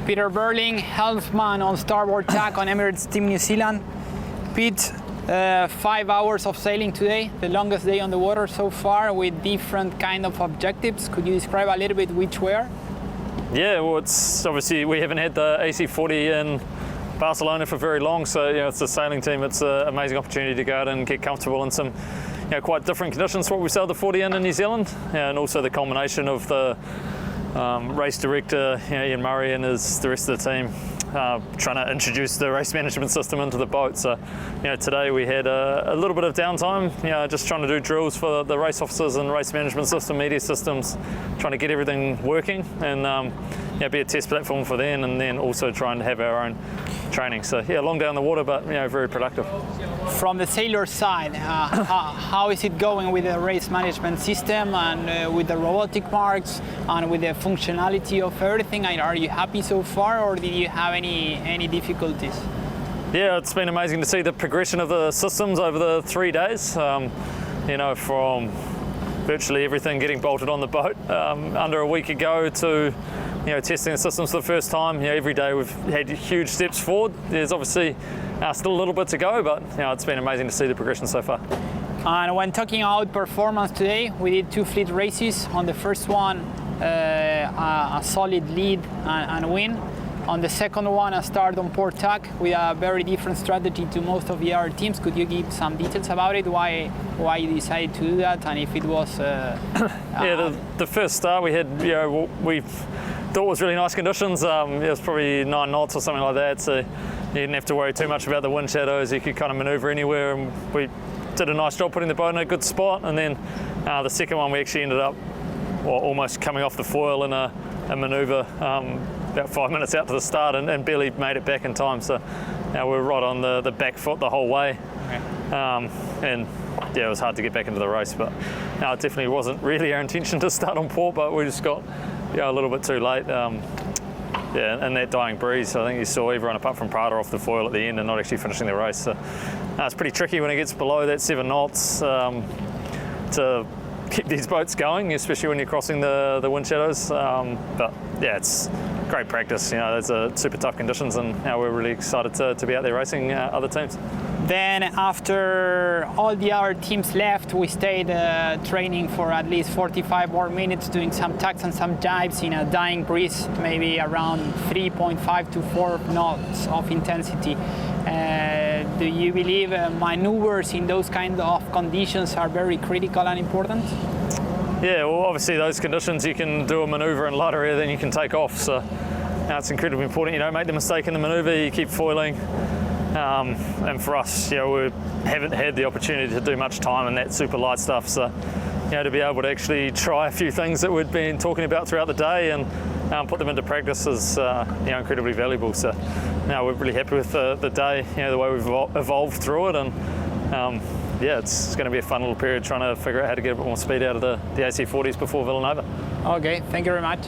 Peter Burling, helmsman on starboard tack on Emirates Team New Zealand. Pete, 5 hours of sailing today, the longest day on the water so far, with different kind of objectives. Could you describe a little bit which were? Yeah, well, it's obviously we haven't had the AC40 in Barcelona for very long, so it's a sailing team. It's an amazing opportunity to go out and get comfortable in some quite different conditions to what we sailed the 40 in New Zealand, and also the culmination of the race director Ian Murray and the rest of the team trying to introduce the race management system into the boat. So today we had a little bit of downtime, just trying to do drills for the race officers and race management system, media systems, trying to get everything working and be a test platform for them, and then also trying to have our own training. So long day on the water, but very productive. From the sailor side, how is it going with the race management system and with the robotic marks and with the functionality of everything? Are you happy so far, or did you have any difficulties? Yeah, it's been amazing to see the progression of the systems over the 3 days. From virtually everything getting bolted on the boat under a week ago to testing the systems for the first time. Every day we've had huge steps forward. There's obviously still a little bit to go, but it's been amazing to see the progression so far. And when talking about performance today, we did 2 fleet races. On the first one, a solid lead and win. On the second one, a start on port tack with a very different strategy to most of the other teams. Could you give some details about it? Why you decided to do that, and if it was? The first start we had, we thought was really nice conditions. It was probably 9 knots or something like that, so you didn't have to worry too much about the wind shadows. You could kind of manoeuvre anywhere, and we did a nice job putting the boat in a good spot. And then the second one, we actually ended up almost coming off the foil in a manoeuvre about 5 minutes out to the start, and barely made it back in time. So we were right on the back foot the whole way. Okay. It was hard to get back into the race, but it definitely wasn't really our intention to start on port, but we just got a little bit too late. And that dying breeze, I think you saw everyone apart from Prada off the foil at the end and not actually finishing the race. So it's pretty tricky when it gets below that 7 knots to keep these boats going, especially when you're crossing the wind shadows. But it's great practice. It's super tough conditions, and we're really excited to be out there racing other teams. Then after all the other teams left, we stayed training for at least 45 more minutes, doing some tacks and some dives in a dying breeze, maybe around 3.5 to 4 knots of intensity. Do you believe maneuvers in those kind of conditions are very critical and important? Yeah, well, obviously those conditions, you can do a manoeuvre in lighter air, then you can take off. So it's incredibly important. You don't make the mistake in the manoeuvre, you keep foiling. And for us, we haven't had the opportunity to do much time in that super light stuff. So, to be able to actually try a few things that we'd been talking about throughout the day and put them into practice is, incredibly valuable. So, we're really happy with the day, the way we've evolved through it, and it's going to be a fun little period trying to figure out how to get a bit more speed out of the AC40s before Villanova. Okay, thank you very much.